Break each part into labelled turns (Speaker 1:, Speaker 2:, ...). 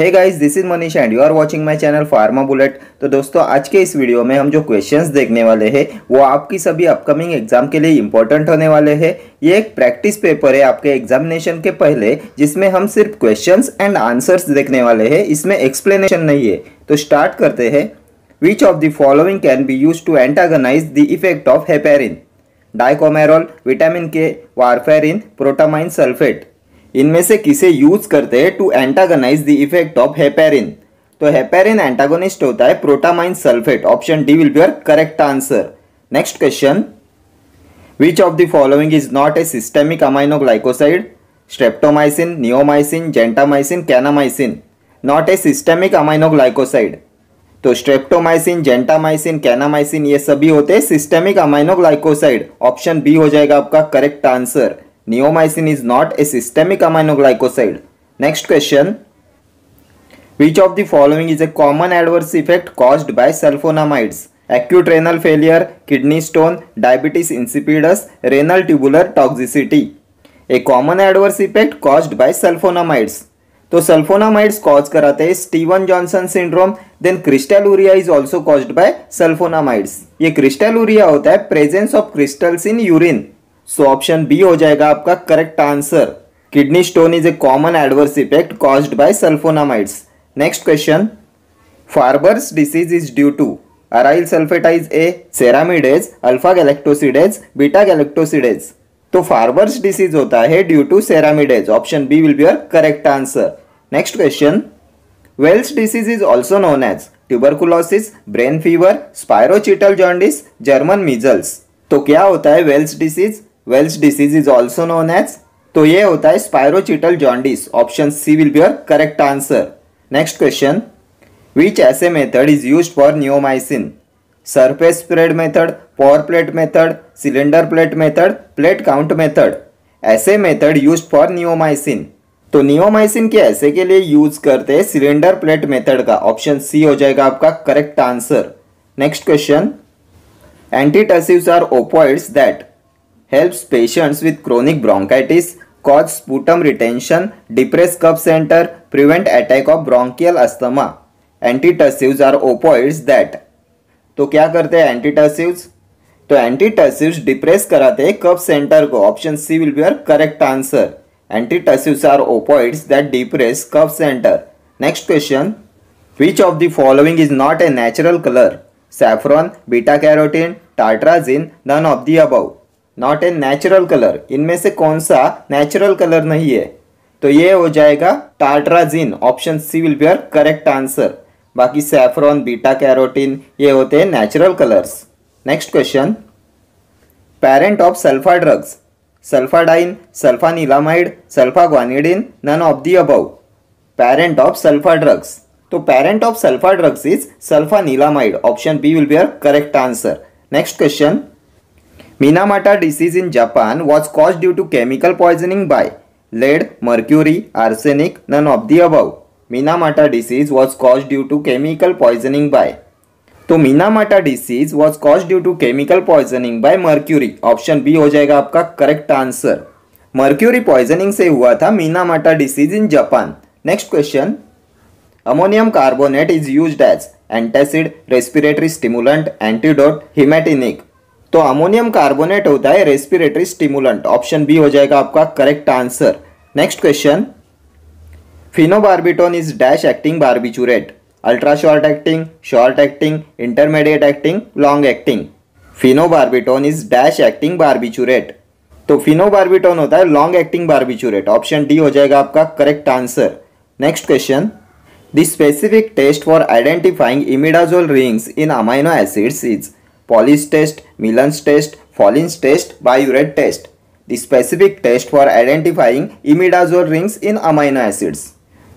Speaker 1: Hey guys, this is Manish and you are watching my channel pharma bullet. तो दोस्तों, आज के इस वीडियो में हम जो क्वेश्चंस देखने वाले हैं वो आपकी सभी अपकमिंग एग्जाम के लिए इंपॉर्टेंट होने वाले हैं। ये एक प्रैक्टिस पेपर है आपके एग्जामिनेशन के पहले, जिसमें हम सिर्फ क्वेश्चंस एंड आंसर्स देखने वाले हैं, इसमें एक्सप्लेनेशन नहीं है। तो स्टार्ट करते हैं। Which of the following can be use to antagonize the effect of heparin? Dicoumarol, vitamin K, warfarin, protamine sulphate. इनमें से किसे यूज करते हैं to antagonize the effect of heparin? तो हेपेरिन एंटागोनिस्ट होता है protamine sulphate. Option D will be your correct answer. Next question, which of the following is not a systemic aminoglycoside? Streptomycin, neomycin, gentamicin, kanamycin. Not a systemic aminoglycoside. तो streptomycin, gentamicin, kanamycin ये सभी होते हैं systemic aminoglycoside. Option B हो जाएगा आपका correct answer. Neomycin is not a systemic aminoglycoside. Next question. Which of the following is a common adverse effect caused by sulfonamides? Acute renal failure, kidney stone, diabetes insipidus, renal tubular toxicity. A common adverse effect caused by sulfonamides. तो sulphonamides cause कराते हैं Steven Johnson syndrome. Then crystalluria is also caused by sulphonamides. ये crystalluria होता है presence of crystals in urine. So option B हो जाएगा आपका correct answer. Kidney stone is a common adverse effect caused by sulphonamides. Next question, Farber's disease is due to aryl sulphatase A, ceramidase, alpha galactosidase, beta galactosidase. तो Farber's disease होता है due to ceramidase. Option B will be your correct answer. Next question, Weil's disease is also known as tuberculosis, brain fever, spirochaetal jaundice, German measles. तो क्या होता है Weil's disease? Weil's disease is also known as, तो ये होता है spirochaetal jaundice. Option C will be your correct answer. Next question, which assay method is used for neomycin? Surface spread method, pour plate method, cylinder plate method, plate count method. Assay method used for neomycin. तो neomycin के ऐसे के लिए use करते हैं cylinder plate method का। Option C हो जाएगा आपका correct answer. Next question, antitussives are opioids that helps patients with chronic bronchitis, cause sputum retention, depress cough center, prevent attack of bronchial asthma. Antitussives are opioids that, तो क्या करते हैं एंटीटसिव्स? तो एंटीटसिव्स depress कराते हैं कफ सेंटर को। Option C will be your correct answer. Antitussives are opioids that depress cough centre. Next question, which of the following is not a natural colour? Saffron, beta carotene, tartrazine, none of the above. Not a natural colour, इनमें से कौन सा natural colour नहीं है? तो ये हो जाएगा tartrazine. Option C will be your correct answer. बाकी सैफ्रॉन, बीटा कैरोटीन ये होते हैं natural colours. Next question, parent of sulpha drugs? Sulphadiazine, sulphanilamide, sulphaguanidine, none of the above. Parent of sulpha drugs, तो parent of sulpha drugs is sulphanilamide. Option B will be your correct answer. Next question, Minamata disease in Japan was caused due to chemical poisoning by lead, mercury, arsenic, none of the above. Minamata disease was caused due to chemical poisoning by, तो Minamata disease was caused due to chemical poisoning by mercury. Option B हो जाएगा आपका correct answer. Mercury poisoning से हुआ था Minamata disease in Japan. Next question, ammonium carbonate is used as antacid, respiratory stimulant, antidote, haematinic. तो ammonium carbonate होता है respiratory stimulant. Option B हो जाएगा आपका correct answer. Next question, phenobarbitone is dash acting barbiturate? Ultra short acting, intermediate acting, long acting. Phenobarbitone is dash acting barbiturate, तो phenobarbitone होता है long acting barbiturate. Option D हो जाएगा आपका correct answer. Next question, the specific test for identifying imidazole rings in amino acids is Pauli's test, Millen's test, Fauli's test, Biuret test. The specific test for identifying imidazole rings in amino acids.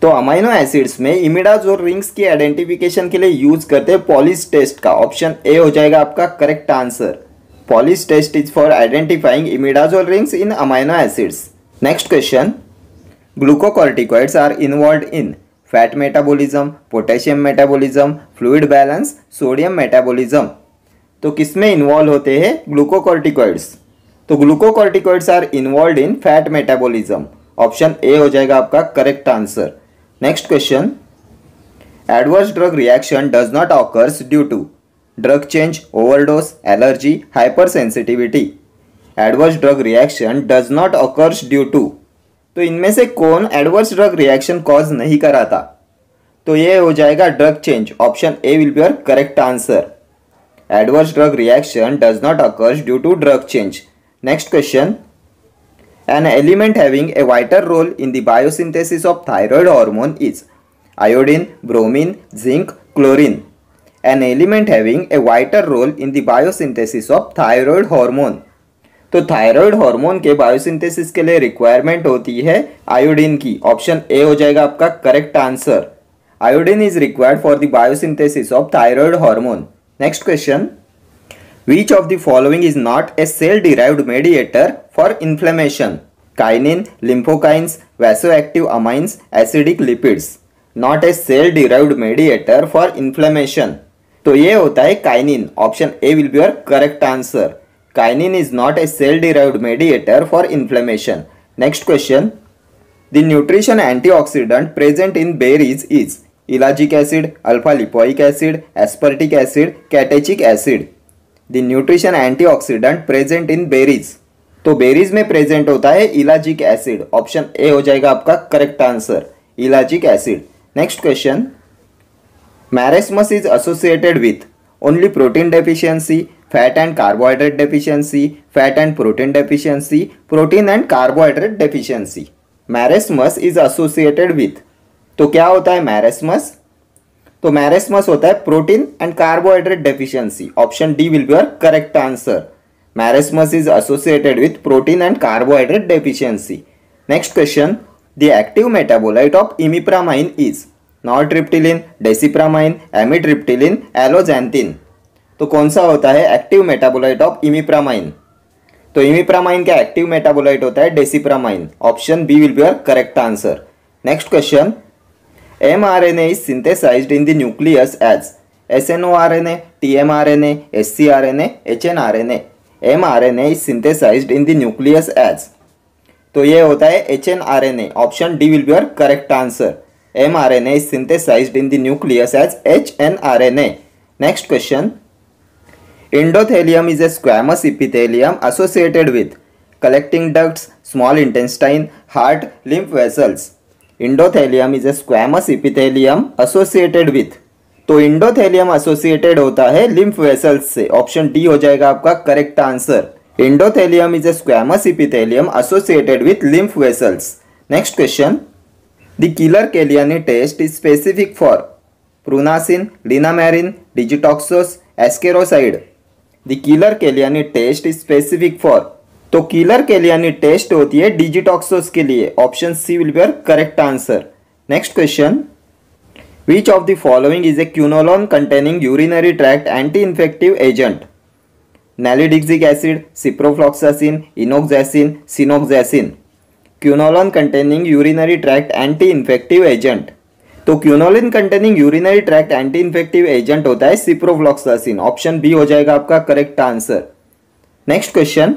Speaker 1: तो amino acids में imidazole rings की identification के लिए use करते हैं Pauly's test का। Option A हो जाएगा आपका correct answer. Pauly's test is for identifying imidazole rings in amino acids. Next question, glucocorticoids are involved in fat metabolism, potassium metabolism, fluid balance, sodium metabolism. तो किसमें involve होते हैं glucocorticoids? तो glucocorticoids are involved in fat metabolism. Option A हो जाएगा आपका correct answer. Next question, adverse drug reaction does not occurs due to drug change, overdose, allergy, hypersensitivity. Adverse drug reaction does not occurs due to, तो इनमें से कौन adverse drug reaction cause नहीं कराता? तो ये हो जाएगा drug change. Option A will be your correct answer. Adverse drug reaction does not occurs due to drug change. Next question, an element having a vital role in the biosynthesis of thyroid hormone is iodine, bromine, zinc, chlorine. An element having a vital role in the biosynthesis of thyroid hormone. तो thyroid hormone के biosynthesis के लिए requirement होती है iodine की। Option A हो जाएगा आपका correct answer. Iodine is required for the biosynthesis of thyroid hormone. Next question, which of the following is not a cell derived mediator for inflammation? Kinin, lymphokines, vasoactive amines, acidic lipids. Not a cell derived mediator for inflammation. तो ये होता है kinin. Option A will be your correct answer. Kinin is not a cell derived mediator for inflammation. Next question, the nutrition antioxidant present in berries is ellagic acid, alpha lipoic acid, aspartic acid, catechig acid. The nutrition antioxidant present in berries, तो berries में present होता है ellagic acid. Option A हो जाएगा आपका correct answer, ellagic acid. Next question, marasmus is associated with only protein deficiency, fat and carbohydrate deficiency, fat and protein deficiency, protein and carbohydrate deficiency. Marasmus is associated with, तो क्या होता है marasmus? तो marasmus होता है protein and carbohydrate deficiency. Option D will be your correct answer. Marasmus is associated with protein and carbohydrate deficiency. Next question, the active metabolite of imipramine is nortriptyline, desipramine, amitriptyline, alloxanthine. तो कौन सा होता है active metabolite of imipramine? तो imipramine का active metabolite होता है desipramine. Option B will be your correct answer. Next question, mRNA is synthesized in the nucleus as snRNA, tmRNA, scRNA, hnRNA. mRNA is synthesized in the nucleus as, तो ये होता है hnRNA। Option D will be your correct answer. mRNA is synthesized in the nucleus as hnRNA. Next question, endothelium is a squamous epithelium associated with collecting ducts, small intestine, heart, lymph vessels. Endothelium is a squamous epithelium associated with, तो endothelium associated होता है lymph vessels से। Option D हो जाएगा आपका correct answer. Endothelium is a squamous epithelium associated with lymph vessels. Next question, the Keller Kiliani test is specific for prunasin, linamarin, digitoxose, ascaridoside. The Keller Kiliani test is specific for, तो Keller Kiliani test होती है digitoxose के लिए। Option C will be your correct answer. Next question, which of the following is a quinolone containing urinary tract anti infective agent? Nalidixic acid, ciprofloxacin, enoxacin, cinoxacin. Quinolone containing urinary tract anti infective agent, तो quinoline containing urinary tract anti infective agent होता है ciprofloxacin. Option B हो जाएगा आपका correct answer. Next question,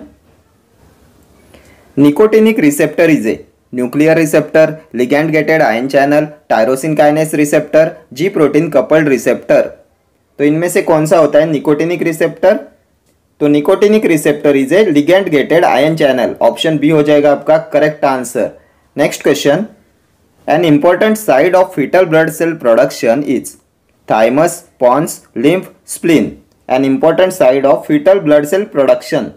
Speaker 1: nicotinic receptor is a nuclear receptor, ligand gated ion channel, tyrosine kinase receptor, G protein coupled receptor. तो इनमें से कौन सा होता है निकोटिनिक रिसेप्टर? तो nicotinic receptor is a ligand gated ion channel. Option B हो जाएगा आपका correct answer. Next question, an important side of fetal blood cell production is thymus, pons, lymph, spleen. An important side of fetal blood cell production,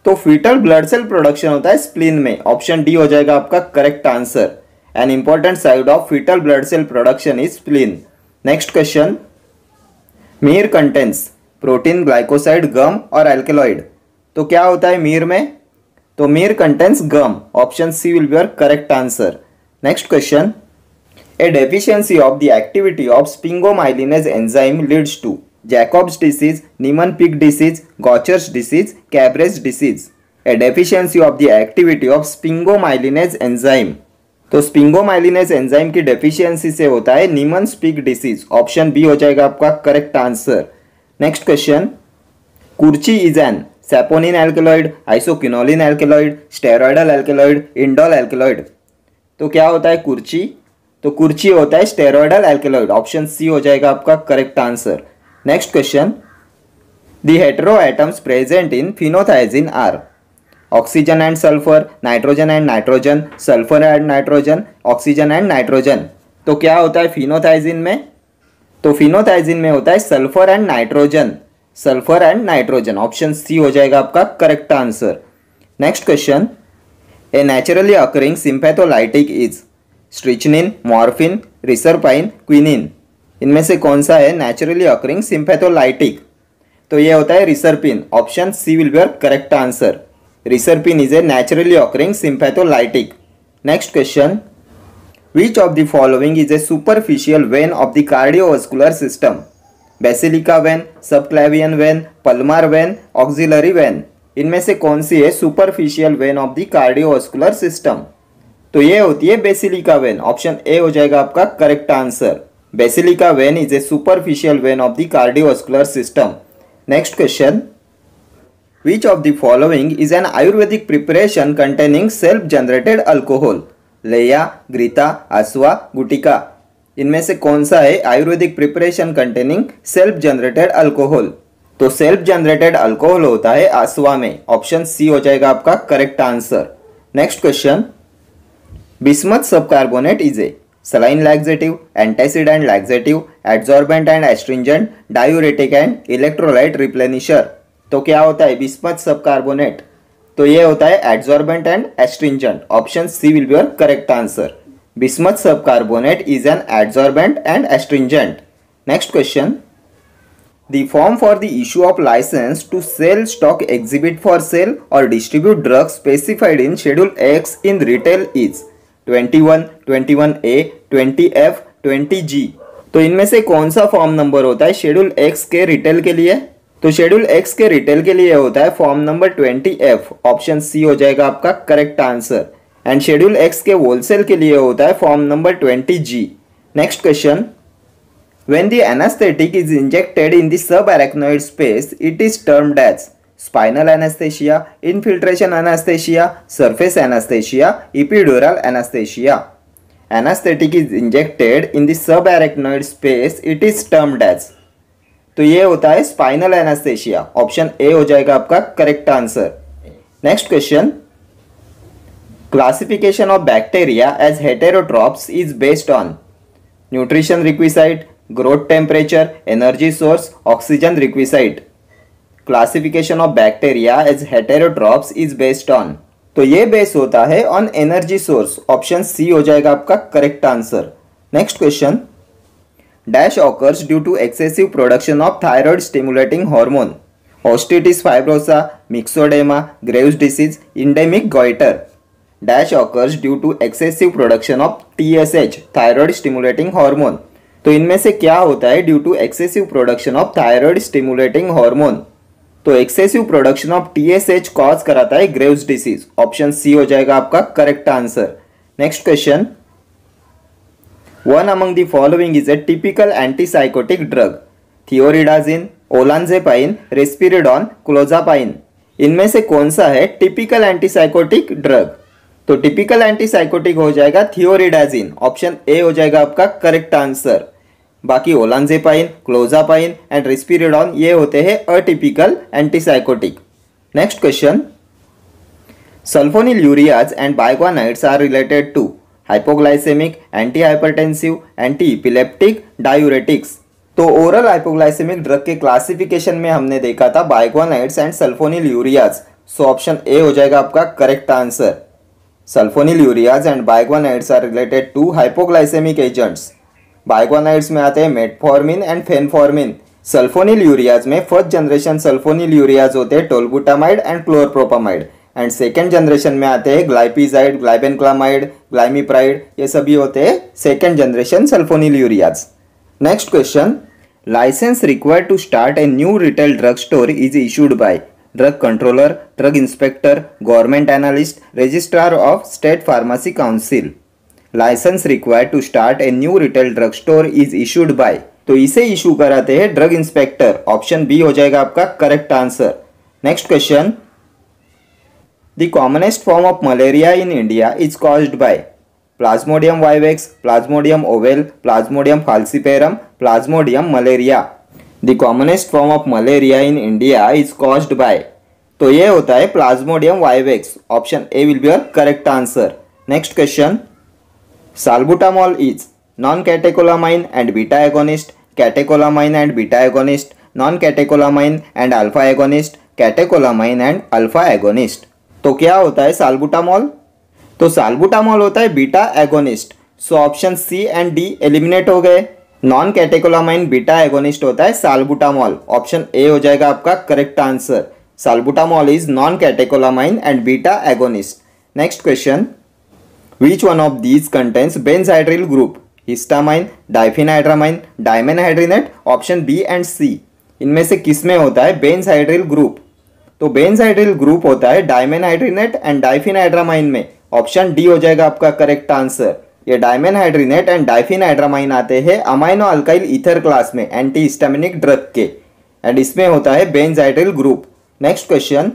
Speaker 1: तो fetal blood cell production होता है spleen में। ऑप्शन D हो जाएगा आपका correct answer. An important side of fetal blood cell production is spleen. Next question, myrrh contains protein, glycoside, gum और alkaloid. तो क्या होता है मीर में? तो myrrh contains gum. Option C will be your correct answer. Next question, a deficiency of the activity of sphingomyelinase enzyme leads to Jacob's disease, Niemann-Pick disease, Gaucher's disease, Cabre's disease. A deficiency of the activity of sphingomyelinase enzyme. तो स्पिंगोमाइलिनेज enzyme की deficiency से होता है नीमन्स-पिक disease. Option B हो जाएगा आपका correct answer. Next question, kurchi is an saponin alkaloid, isoquinoline alkaloid, steroidal alkaloid, indole alkaloid. तो क्या होता है कुर्ची? तो कुर्ची होता है स्टेरॉयडल एल्केलॉइड, ऑप्शन सी हो जाएगा आपका correct answer. Next question, the hetero atoms present in phenothiazine are oxygen and sulphur, nitrogen and nitrogen, sulphur and nitrogen, oxygen and nitrogen. तो क्या होता है फिनोथाइजिन में? तो फिनोथाइजिन में होता है sulphur and nitrogen, sulphur and nitrogen, option C हो जाएगा आपका correct answer. Next question, a naturally occurring sympatholytic is strychnine, morphine, reserpine, quinine. इनमें से कौन सा है नेचुरली अकरिंग सिंपैथोलाइटिक? तो ये होता है reserpine, option C will be your correct answer. Reserpine is a naturally occurring sympatholytic. Next question. Which of the following is a superficial vein of the cardiovascular system? Basilica vein, subclavian vein, palmar vein, auxiliary vein. इनमें से कौन सी है superficial vein of the cardiovascular system? तो ये होती है basilica when, option A हो जाएगा आपका correct answer. Basilica when is a superficial vein of the cardiovascular system. Next question. Which of the following is an Ayurvedic preparation containing self-generated alcohol? लेया, ग्रीता, आसवा, गुटिका। इनमें से कौन सा है Ayurvedic preparation containing self generated alcohol? तो सेल्फ जनरेटेड अल्कोहल होता है आसवा में, ऑप्शन सी हो जाएगा आपका correct answer. Next question, bismuth subcarbonate is a saline laxative, antacid and laxative, adsorbent and astringent, diuretic and electrolyte replenisher। तो क्या होता है बिस्मथ सबकार्बोनेट? तो ये होता है adsorbent and astringent, option C will be your correct answer. Bismuth subcarbonate is an adsorbent and astringent. Next question, the form for the issue of licence to sell stock, exhibit for sale और distribute drugs specified in schedule X in retail is 21, 21A, 20F, 20G। तो इनमें से कौन सा form number होता है schedule X के retail के लिए? तो शेड्यूल एक्स के रिटेल के लिए होता है form number 20F, option C हो जाएगा आपका correct answer. And schedule X के होलसेल के लिए होता है form number 20G। Next question, when the anaesthetic is injected in the subarachnoid space it is termed as spinal anaesthesia, infiltration anaesthesia, surface anaesthesia, epidural anaesthesia. Anaesthetic is injected in the subarachnoid space it is termed as, तो ये होता है spinal एनास्थेशिया, option A हो जाएगा आपका correct answer. Next question, classification of bacteria as heterotrophs is based on nutrition requisite, growth temperature, energy source, oxygen requisite. Classification of bacteria as heterotrophs is based on, तो ये base होता है on energy source, option C हो जाएगा आपका correct answer. Next question, dash occurs due to excessive production of thyroid stimulating hormone, ostitis fibrosa, myxedema, Graves disease, endemic goiter। dash occurs due to excessive production of TSH, thyroid stimulating hormone। तो इनमें से क्या होता है due to excessive production of thyroid stimulating hormone? तो excessive production of TSH cause कराता है Graves disease, option C हो जाएगा आपका correct answer. Next question, one among the following is a typical antipsychotic drug, thioridazine, olanzapine, risperidone, clozapine. इनमें से कौन सा है टिपिकल एंटीसाइकोटिक ड्रग? तो टिपिकल एंटीसाइकोटिक हो जाएगा थियोरिडाजिन, ऑप्शन ए हो जाएगा आपका करेक्ट आंसर। बाकी ओलांजेपाइन, क्लोजापाइन एंड रेस्पिरिडॉन ये होते हैं atypical antipsychotic. Next question, sulphonylureas and biguanides are related to hypoglycaemic, anti hypertensive, anti epileptic, diuretics. तो ओरल हाइपोग्लाइसेमिक ड्रग के क्लासिफिकेशन में हमने देखा था बाइग्वानाइड्स एंड सल्फोनिलयूरियाज, सो ऑप्शन ए हो जाएगा आपका correct answer. Sulphonylureas and biguanides are related to hypoglycaemic agents. Biguanides में आते हैं मेटफॉर्मिन एंड फेनफॉर्मिन। सल्फोनिलयूरियाज में फर्स्ट जनरेशन सल्फोनिलयूरियाज होते हैं tolbutamide and chlorpropamide, and second generation में आते हैं ग्लाइपिजाइड, ग्लाइबेनक्लामाइड, ग्लाइमिप्राइड, ये सभी होते हैं second generation sulphonylureas. Next question, licence required to start a new retail drug store is issued by drug controller, drug inspector, government analyst, registrar of state pharmacy council. Licence required to start a new retail drug store is issued by, तो इसे issue कराते हैं drug inspector, option B हो जाएगा आपका correct answer. Next question, the commonest form of malaria in India is caused by plasmodium vivax, plasmodium ovale, plasmodium falciparum, plasmodium malariae. The commonest form of malaria in India is caused by, तो ये होता है plasmodium vivax. Option A will be your correct answer. Next question, salbutamol is non catecholamine and beta agonist, catecholamine and beta agonist, non catecholamine and alpha agonist, catecholamine and alpha agonist. तो क्या होता है salbutamol? तो salbutamol होता है beta agonist. So option C and D eliminate हो गए। Non catecholamine beta agonist होता है साल्बुटामॉल। ऑप्शन ए हो जाएगा आपका correct answer. Salbutamol is non catecholamine and beta agonist. Next question, which one of these contains benzhydryl group? Histamine, diphenhydramine, dimenhydrinate, option B and C. इनमें से किस में होता है बेंजाइड्रिल ग्रुप? तो बेंजाइड्रिल ग्रुप होता है डाइमेनहाइड्रिनेट एंड डाइफेनाइड्रामाइन में। ऑप्शन डी हो जाएगा आपका करेक्ट आंसर। ये डाइमेनहाइड्रिनेट एंड डाइफेनाइड्रामाइन आते हैं अमाइनो अल्काइल ईथर क्लास में एंटी हिस्टामिनिक ड्रग के, एंड इसमें होता है benzhydryl group. Next question,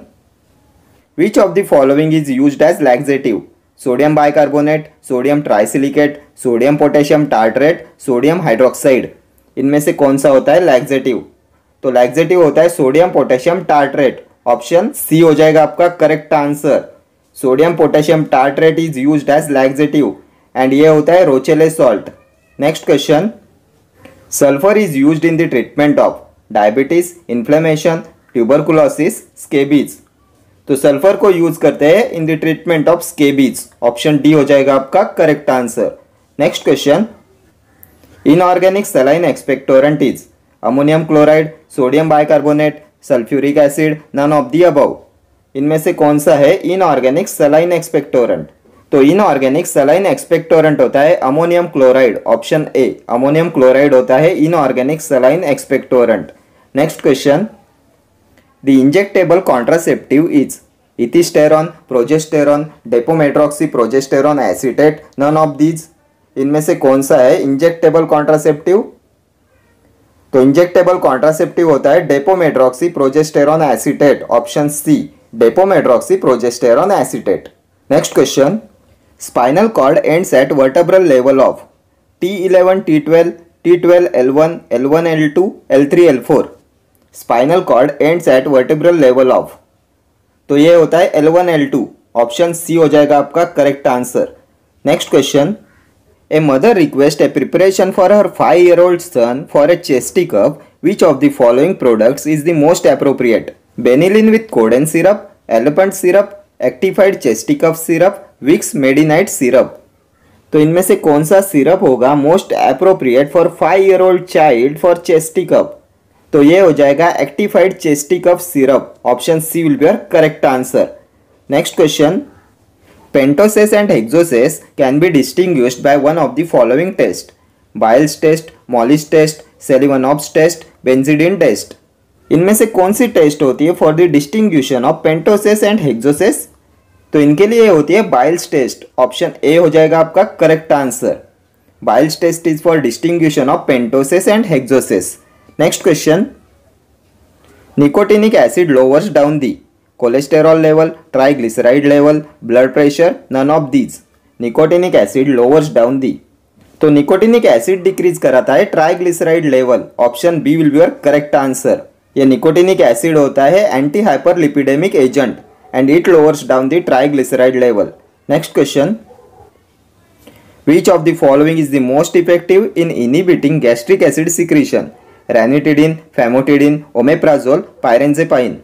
Speaker 1: which of the following is used as laxative? Sodium bicarbonate, sodium trisilicate, sodium potassium tartrate, sodium hydroxide. इनमें से कौन सा होता है लैक्सेटिव? तो लैक्सेटिव होता है sodium potassium tartrate. Option C हो जाएगा आपका correct answer. Sodium potassium tartrate is used as laxative and ये होता है Rochelle salt. Next question, sulphur is used in the treatment of diabetes, inflammation, tuberculosis, scabies. तो sulphur को use करते हैं in the treatment of scabies. Option D हो जाएगा आपका correct answer. Next question, inorganic saline expectorant is ammonium chloride, sodium bicarbonate, sulphuric acid, none of the above. इनमें से कौन सा है इनऑर्गेनिक सलाइन एक्सपेक्टोरेंट? तो इनऑर्गेनिक सलाइन एक्सपेक्टोरेंट होता है ammonium chloride. Option A ammonium chloride होता है inorganic saline expectorant. Next question, the injectable contraceptive is ethisterone, progesterone, depomedroxy progesterone acetate, none of these. इनमें से कौन सा है इंजेक्टेबल कॉन्ट्रासेप्टिव? तो इंजेक्टेबल कॉन्ट्रासेप्टिव होता है depomedroxy progesterone acetate. Option C depomedroxy progesterone acetate. Next question, spinal cord ends at vertebral level of T11, T12, T12, L1, L1, L2, L3, L4। Spinal cord ends at vertebral level of, तो ये होता है L1, L2। Option C हो जाएगा आपका correct answer. Next question, A mother requests a preparation for her 5-year-old son for a chesty cough. Which of the following products is the most appropriate? Benylin with codeine syrup, elephant syrup, actified chesty cough syrup, Vicks Medi-Night syrup। तो इनमें से कौन सा syrup होगा most appropriate for 5-year-old child for chesty cough? तो ये हो जाएगा Actifed chesty cough syrup. Option C will be your correct answer. Next question, Pentoses and hexoses can be distinguished by one of the following tests: Biles test, Mollis test, Selivanov's test, Benzidine test। इनमें से कौन सी test होती है for the डिस्टिंग्विशन of pentoses and हेक्सोसेस? तो इनके लिए होती है बाइल्स टेस्ट। ऑप्शन ए हो जाएगा आपका correct answer. Bial's test is for distinction of pentoses and hexoses. Next question, nicotinic acid lowers down the cholesterol level, triglyceride level, blood pressure, none of these. Nicotinic acid lowers down the, तो nicotinic acid decrease कराता है triglyceride level. Option B will be your correct answer. ये nicotinic acid होता है anti hyperlipidaemic agent and it lowers down the triglyceride level. Next question, which of the following is the most effective in inhibiting gastric acid secretion? Ranitidine, famotidine, omeprazole, pirenzepine.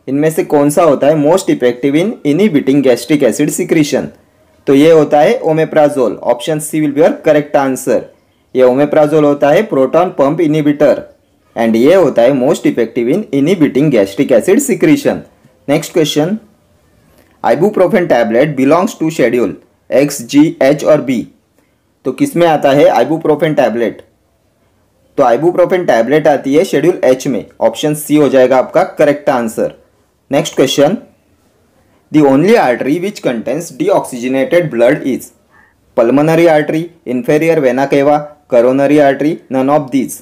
Speaker 1: इनमें से कौन सा होता है most effective in inhibiting gastric acid secretion? तो ये होता है omeprazole. Option C will be your correct answer. ये ओमेप्राजोल होता है प्रोटॉन पंप इनहिबिटर एंड ये होता है most effective in inhibiting gastric acid secretion. Next question, ibuprofen tablet belongs to schedule X, G, H और B। तो किस में आता है आइबुप्रोफेन टैबलेट? तो आइबुप्रोफेन टैबलेट आती है शेड्यूल H में। ऑप्शन सी हो जाएगा आपका correct answer. Next question, the only artery which contains deoxygenated blood is pulmonary artery, inferior vena cava, coronary artery, none of these.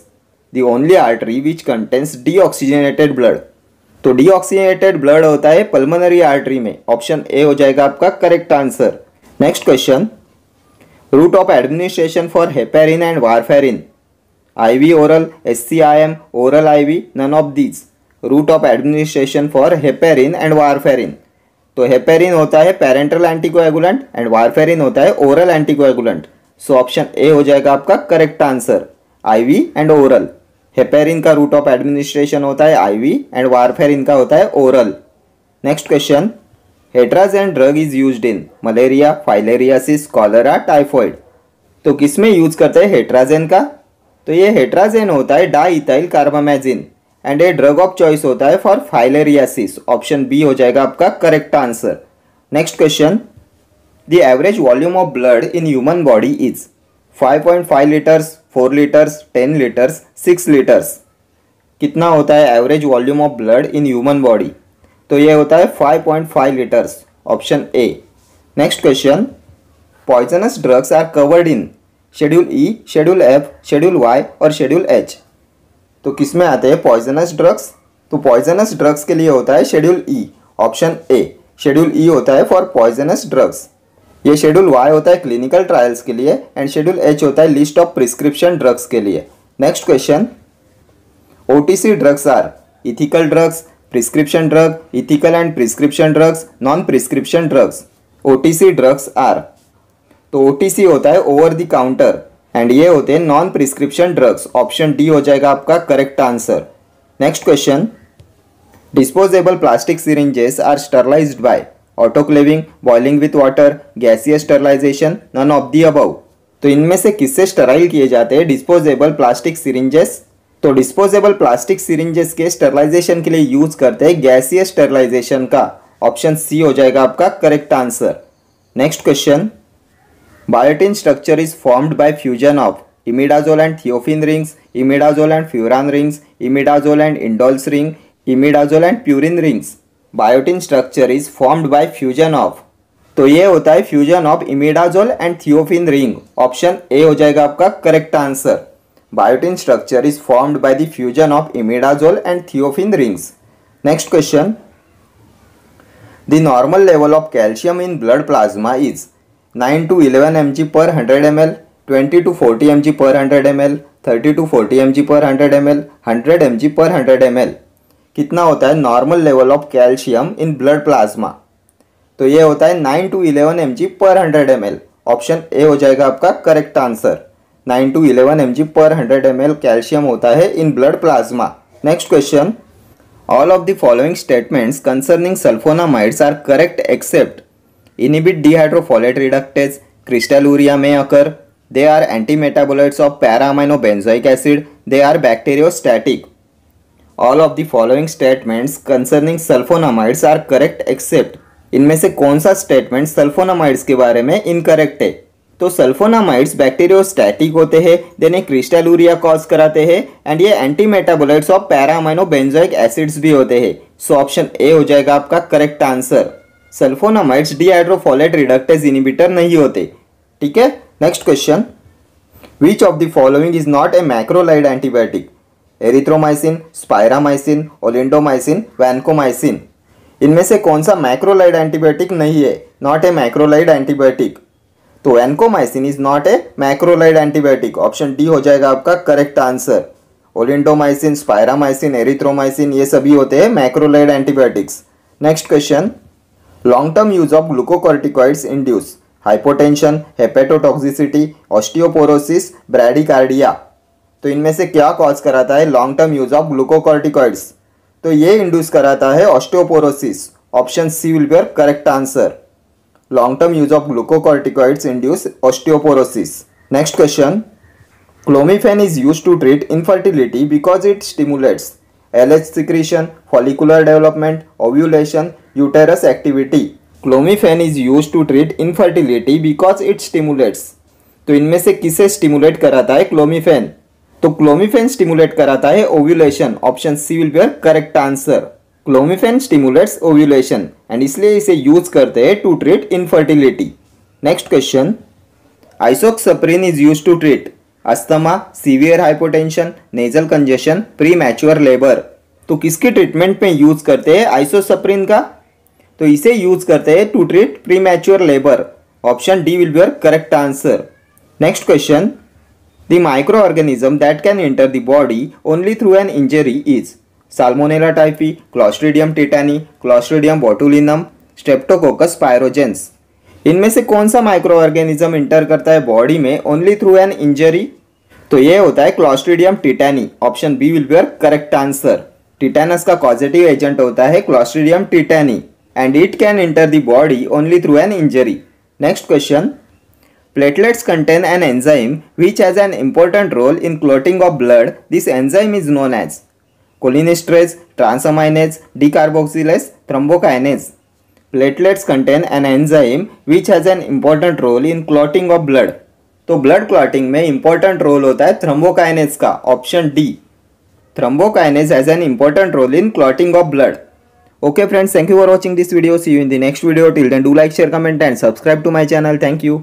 Speaker 1: The only artery which contains deoxygenated blood, तो deoxygenated blood होता है pulmonary artery में। Option A हो जाएगा आपका correct answer. Next question, route of administration for heparin and warfarin, IV oral, SCIM, oral IV, none of these. Route of administration for heparin and warfarin, तो heparin होता है parenteral anticoagulant and warfarin होता है oral anticoagulant. So option A हो जाएगा आपका correct answer, IV and oral. Heparin का route of administration होता है IV एंड वारफेरिन का होता है oral. Next question, Hetrazan drug is used in malaria, filariasis, cholera, typhoid. तो किस में यूज करते हैं हेट्राजेन का? तो ये हेट्राजेन होता है डाइथाइल कार्बामेजिन एंड ये ड्रग ऑफ चॉइस होता है फॉर फाइलेरियासिस। ऑप्शन बी हो जाएगा आपका correct answer. Next question, the average volume of blood in human body is 5.5 litres, 4 litres, 10 litres, 6 litres. कितना होता है average volume of blood in human body? तो ये होता है 5.5 litres. Option A. Next question, poisonous drugs are covered in schedule E, schedule F, schedule Y और schedule H. तो किस में आते हैं पॉइजनस ड्रग्स? तो पॉइजनस ड्रग्स के लिए होता है schedule E. Option A, schedule E होता है फॉर पॉइजनस ड्रग्स। ये शेड्यूल वाई होता है क्लिनिकल ट्रायल्स के लिए एंड शेड्यूल एच होता है लिस्ट ऑफ प्रिस्क्रिप्शन ड्रग्स के लिए। Next question, OTC drugs are ethical drugs, prescription drug, ethical and prescription drugs, non prescription drugs. OTC drugs are, तो OTC होता है ओवर द काउंटर एंड ये होते हैं non prescription drugs. Option D हो जाएगा आपका correct answer. Next question, disposable plastic syringes are sterilised by autoclaving, boiling with water, gaseous sterilisation, none of the above. तो इनमें से किससे स्टराइल किए जाते हैं डिस्पोजेबल प्लास्टिक सिरिंजेस? तो डिस्पोजेबल प्लास्टिक सिरिंजेस के स्टरलाइजेशन के लिए यूज करते हैं गैसियस स्टरलाइजेशन का। ऑप्शन सी हो जाएगा आपका correct answer. Next question, biotin structure is formed by fusion of imidazole and thiophene rings, imidazole and furan rings, imidazole and indoles ring, imidazole and purine rings. Biotin structure is formed by fusion of, तो ये होता है fusion of imidazole and thiophene ring. Option A हो जाएगा आपका correct answer. Biotin structure is formed by the fusion of imidazole and thiophene rings. Next question, the normal level of calcium in blood plasma is 9 to 11 mg per 100 ml, 20 to 40 mg per 100 ml, 30 to 40 mg per 100 ml, 100 mg per 100 ml। कितना होता है normal level of calcium in blood plasma? तो ये होता है 9 to 11 mg per 100 ml। Option A हो जाएगा आपका correct answer. 9 to 11 mg per 100 ml calcium होता है in blood plasma. Next question, all of the following statements concerning sulfonamides are correct except inhibit dehydrofolate reductase, crystalluria may occur, they are antimetabolites of para-aminobenzoic acid, they are bacteriostatic। all of the following statements concerning sulfonamides are correct except, इनमें से कौन सा statement sulphonamides के बारे में incorrect है? तो sulphonamides bacteriostatic होते हैं, देन क्रिस्टलूरिया कॉज कराते हैं एंड ये anti metabolites of paraaminobenzoic acids भी होते हैं। सो ऑप्शन ए हो जाएगा आपका correct answer. Sulphonamides dihydrofolate reductase inhibitor नहीं होते। ठीक है। Next question, which of the following is not a macrolide antibiotic? Erythromycin, spiramycin, oleandomycin, vancomycin. इनमें से कौन सा मैक्रोलाइड एंटीबायोटिक नहीं है? Not a macrolide antibiotic. तो vancomycin is not a macrolide antibiotic. Option D हो जाएगा आपका करेक्ट आंसर। ओलिंडोमाइसिन, स्पायरामाइसिन, एरिथ्रोमाइसिन ये सभी होते हैं macrolide antibiotics. Next question, long term use of glucocorticoids induce hypotension, hepatotoxicity, osteoporosis, bradycardia. तो इनमें से क्या कॉज कराता है long term use of glucocorticoids? तो ये इंड्यूस कराता है osteoporosis. Option C will be your correct answer. Long term use of glucocorticoids induce osteoporosis. Next question, clomiphene is used to treat infertility because it stimulates LH secretion, follicular development, ovulation, uterus activity। Clomiphene is used to treat infertility because it stimulates. तो इनमें से किसे stimulate कराता है clomiphene? तो clomiphene stimulate कराता है ovulation. Option C will be your correct answer. Clomiphene stimulates ovulation and इसलिए इसे यूज करते हैं to treat infertility. Next question, isoxsuprine is used to treat asthma, severe hypotension, nasal congestion, premature labour. तो किसके treatment में use करते हैं आइसोसप्रिन का? तो इसे यूज करते हैं to treat premature labour. Option D will be your correct answer. Next question. The microorganism that can enter the body only through an injury is Salmonella typhi, Clostridium tetani, Clostridium botulinum, Streptococcus pyogenes। इनमें से कौन सा micro organism inter करता है body में only through an injury? तो ये होता है Clostridium tetani. Option B will be your correct answer. Tetanus का पॉजिटिव एजेंट होता है Clostridium tetani and it can enter the body only through an injury. Next question. Platelets contain an enzyme which has an important role in clotting of blood. This enzyme is known as cholinesterase, transaminase, decarboxylase, thrombokinase। Platelets contain an enzyme which has an important role in clotting of blood। तो blood clotting में important role होता है thrombokinase का। Option D, thrombokinase has an important role in clotting of blood. Okay friends, thank you for watching this video. See you in the next video. Till then, do like, share, comment and subscribe to my channel. Thank you.